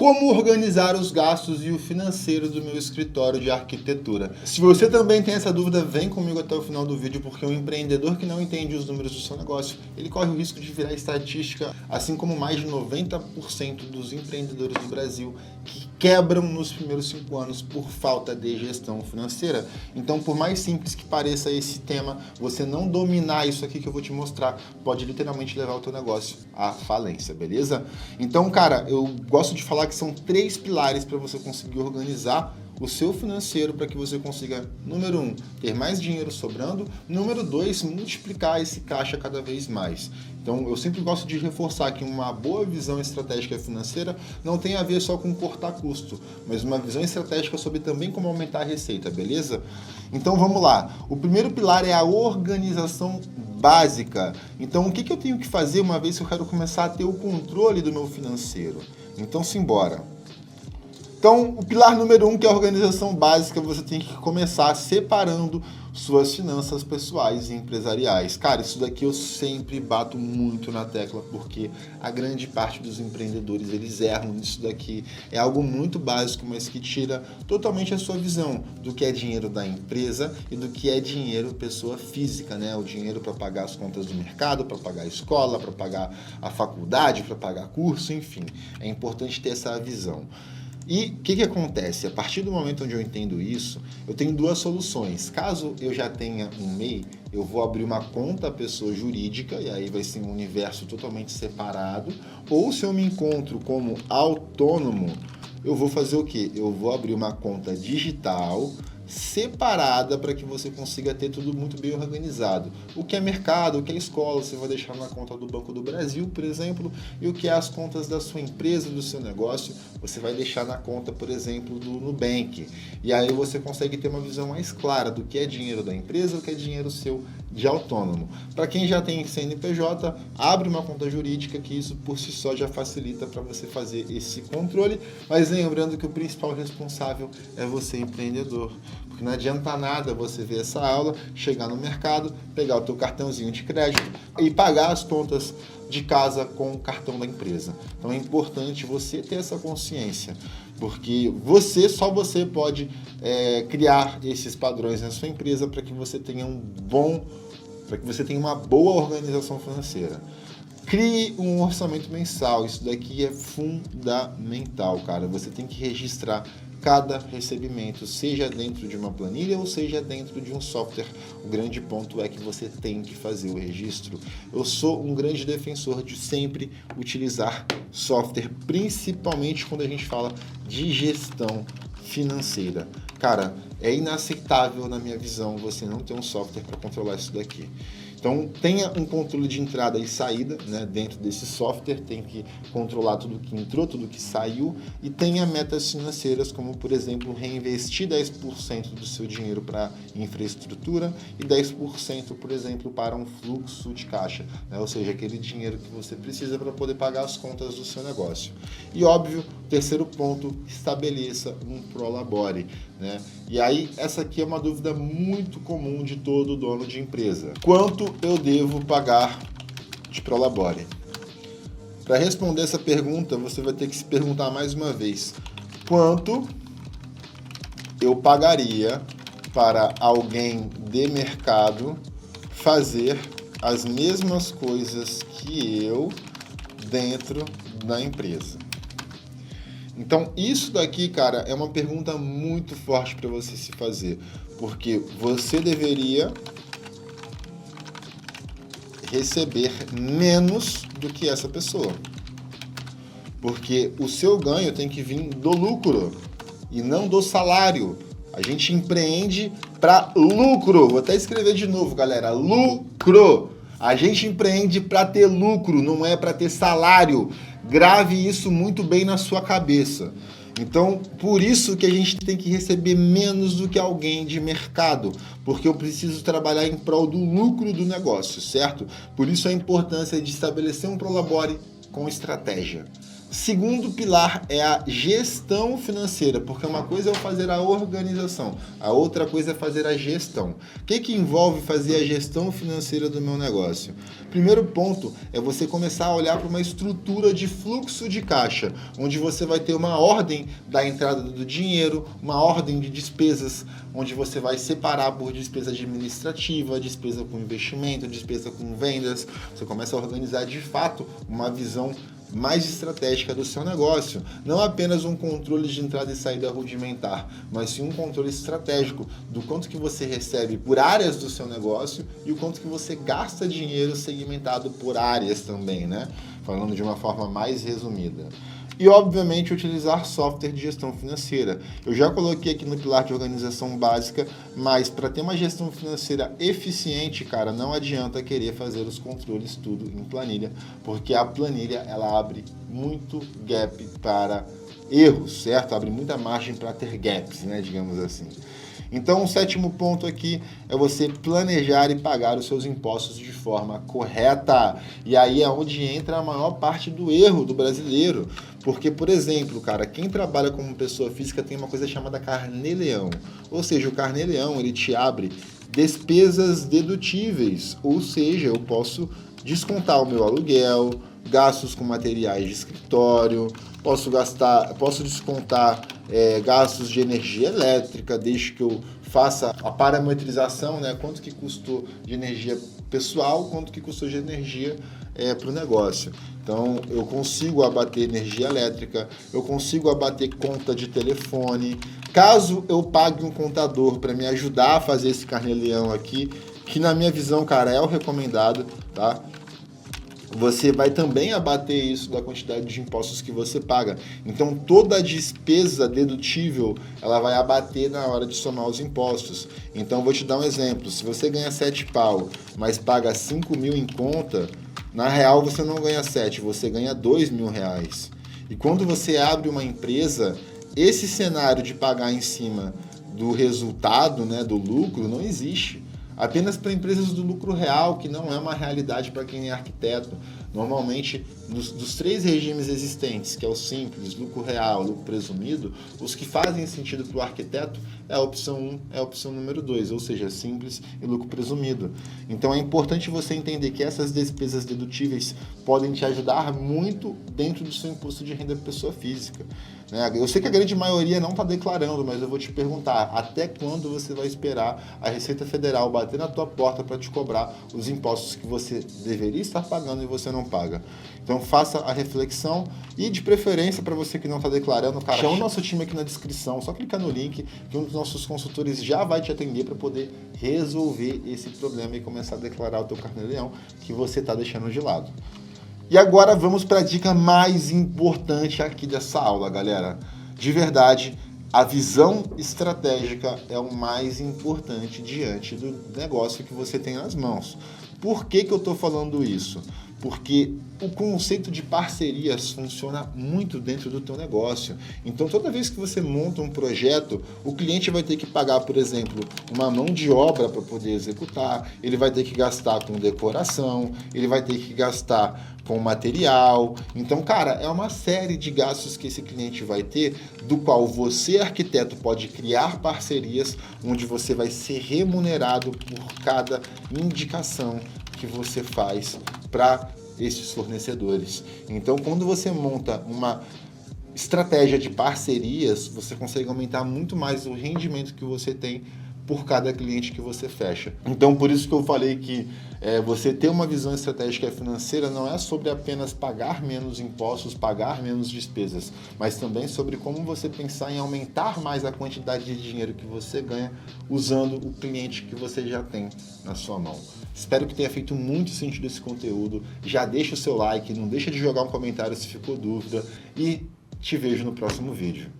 Como organizar os gastos e o financeiro do meu escritório de arquitetura? Se você também tem essa dúvida, vem comigo até o final do vídeo, porque um empreendedor que não entende os números do seu negócio, ele corre o risco de virar estatística, assim como mais de 90% dos empreendedores do Brasil que quebram nos primeiros 5 anos por falta de gestão financeira. Então, por mais simples que pareça esse tema, você não dominar isso aqui que eu vou te mostrar, pode literalmente levar o teu negócio à falência, beleza? Então, cara, eu gosto de falar que são 3 pilares para você conseguir organizar o seu financeiro para que você consiga, número 1, ter mais dinheiro sobrando, número 2, multiplicar esse caixa cada vez mais. Então, eu sempre gosto de reforçar que uma boa visão estratégica financeira não tem a ver só com cortar custo, mas uma visão estratégica sobre também como aumentar a receita, beleza? Então, vamos lá. O primeiro pilar é a organização básica. Então, o que eu tenho que fazer uma vez que eu quero começar a ter o controle do meu financeiro? Então, simbora. Então, o pilar número 1, que é a organização básica, você tem que começar separando suas finanças pessoais e empresariais. Cara, isso daqui eu sempre bato muito na tecla, porque a grande parte dos empreendedores, eles erram nisso daqui. É algo muito básico, mas que tira totalmente a sua visão do que é dinheiro da empresa e do que é dinheiro pessoa física, né? O dinheiro para pagar as contas do mercado, para pagar a escola, para pagar a faculdade, para pagar curso, enfim. É importante ter essa visão. E o que acontece? A partir do momento onde eu entendo isso, eu tenho 2 soluções. Caso eu já tenha um MEI, eu vou abrir uma conta pessoa jurídica, e aí vai ser um universo totalmente separado. Ou se eu me encontro como autônomo, eu vou fazer o quê? Eu vou abrir uma conta digital separada para que você consiga ter tudo muito bem organizado. O que é mercado, o que é escola, você vai deixar na conta do Banco do Brasil, por exemplo, e o que é as contas da sua empresa, do seu negócio, você vai deixar na conta, por exemplo, do Nubank. E aí você consegue ter uma visão mais clara do que é dinheiro da empresa, o que é dinheiro seu de autônomo. Para quem já tem CNPJ, abre uma conta jurídica, que isso por si só já facilita para você fazer esse controle, mas lembrando que o principal responsável é você, empreendedor. Porque não adianta nada você ver essa aula, chegar no mercado, pegar o teu cartãozinho de crédito e pagar as contas de casa com o cartão da empresa. Então é importante você ter essa consciência, porque só você pode criar esses padrões na sua empresa para que você tenha uma boa organização financeira. Crie um orçamento mensal, isso daqui é fundamental, cara. Você tem que registrar cada recebimento, seja dentro de uma planilha ou seja dentro de um software. O grande ponto é que você tem que fazer o registro. Eu sou um grande defensor de sempre utilizar software, principalmente quando a gente fala de gestão financeira. Cara, é inaceitável, na minha visão, você não ter um software para controlar isso daqui. Então, tenha um controle de entrada e saída, né, dentro desse software, tem que controlar tudo que entrou, tudo que saiu, e tenha metas financeiras, como, por exemplo, reinvestir 10% do seu dinheiro para infraestrutura e 10%, por exemplo, para um fluxo de caixa, né, ou seja, aquele dinheiro que você precisa para poder pagar as contas do seu negócio. E, óbvio, terceiro ponto, estabeleça um prolabore, né? E aí, essa aqui é uma dúvida muito comum de todo dono de empresa. Quanto eu devo pagar de prolabore? Para responder essa pergunta, você vai ter que se perguntar mais uma vez: quanto eu pagaria para alguém de mercado fazer as mesmas coisas que eu dentro da empresa? Então, isso daqui, cara, é uma pergunta muito forte para você se fazer, porque você deveria receber menos do que essa pessoa, porque o seu ganho tem que vir do lucro e não do salário. A gente empreende para lucro. Vou até escrever de novo, galera: lucro. A gente empreende para ter lucro, não é para ter salário. Grave isso muito bem na sua cabeça. Então, por isso que a gente tem que receber menos do que alguém de mercado, porque eu preciso trabalhar em prol do lucro do negócio, certo? Por isso a importância de estabelecer um prolabore com estratégia. Segundo pilar é a gestão financeira, porque uma coisa é eu fazer a organização, a outra coisa é fazer a gestão. O que envolve fazer a gestão financeira do meu negócio? Primeiro ponto é você começar a olhar para uma estrutura de fluxo de caixa, onde você vai ter uma ordem da entrada do dinheiro, uma ordem de despesas, onde você vai separar por despesa administrativa, despesa com investimento, despesa com vendas. Você começa a organizar de fato uma visão mais estratégica do seu negócio. Não apenas um controle de entrada e saída rudimentar, mas sim um controle estratégico do quanto que você recebe por áreas do seu negócio e o quanto que você gasta dinheiro segmentado por áreas também, né? Falando de uma forma mais resumida. E, obviamente, utilizar software de gestão financeira. Eu já coloquei aqui no pilar de organização básica, mas para ter uma gestão financeira eficiente, cara, não adianta querer fazer os controles tudo em planilha, porque a planilha, ela abre muito gap para erros, certo? Abre muita margem para ter gaps, né, digamos assim. Então, o sétimo ponto aqui é você planejar e pagar os seus impostos de forma correta. E aí é onde entra a maior parte do erro do brasileiro. Porque, por exemplo, cara, quem trabalha como pessoa física tem uma coisa chamada carnê-leão. Ou seja, o carnê-leão, ele te abre despesas dedutíveis. Ou seja, eu posso descontar o meu aluguel, gastos com materiais de escritório, posso descontar gastos de energia elétrica, desde que eu faça a parametrização, né? Quanto que custou de energia pessoal, quanto que custou de energia para o negócio. Então, eu consigo abater energia elétrica, eu consigo abater conta de telefone. Caso eu pague um contador para me ajudar a fazer esse carnê-leão aqui, que na minha visão, cara, é o recomendado, tá? Você vai também abater isso da quantidade de impostos que você paga. Então, toda a despesa dedutível, ela vai abater na hora de somar os impostos. Então, vou te dar um exemplo. Se você ganha 7 pau, mas paga 5 mil em conta, na real você não ganha 7, você ganha 2 mil reais. E quando você abre uma empresa, esse cenário de pagar em cima do resultado, né, do lucro, não existe. Apenas para empresas do lucro real, que não é uma realidade para quem é arquiteto. Normalmente, dos 3 regimes existentes, que é o simples, lucro real, lucro presumido, os que fazem sentido para o arquiteto é a opção 1, é a opção número 2, ou seja, simples e lucro presumido. Então é importante você entender que essas despesas dedutíveis podem te ajudar muito dentro do seu imposto de renda pessoa física. Eu sei que a grande maioria não está declarando, mas eu vou te perguntar, até quando você vai esperar a Receita Federal bater na tua porta para te cobrar os impostos que você deveria estar pagando e você não paga? Então faça a reflexão e, de preferência, para você que não está declarando, cara, chama o nosso time aqui na descrição, só clicar no link que um dos nossos consultores já vai te atender para poder resolver esse problema e começar a declarar o teu carnê-leão que você está deixando de lado. E agora vamos para a dica mais importante aqui dessa aula, galera. De verdade, a visão estratégica é o mais importante diante do negócio que você tem nas mãos. Por que eu estou falando isso? Porque o conceito de parcerias funciona muito dentro do teu negócio. Então, toda vez que você monta um projeto, o cliente vai ter que pagar, por exemplo, uma mão de obra para poder executar, ele vai ter que gastar com decoração, ele vai ter que gastar com material. Então, cara, é uma série de gastos que esse cliente vai ter, do qual você, arquiteto, pode criar parcerias onde você vai ser remunerado por cada indicação que você faz para esses fornecedores. Então, quando você monta uma estratégia de parcerias, você consegue aumentar muito mais o rendimento que você tem por cada cliente que você fecha. Então, por isso que eu falei que você ter uma visão estratégica financeira não é sobre apenas pagar menos impostos, pagar menos despesas, mas também sobre como você pensar em aumentar mais a quantidade de dinheiro que você ganha usando o cliente que você já tem na sua mão. Espero que tenha feito muito sentido esse conteúdo. Já deixa o seu like, não deixa de jogar um comentário se ficou dúvida e te vejo no próximo vídeo.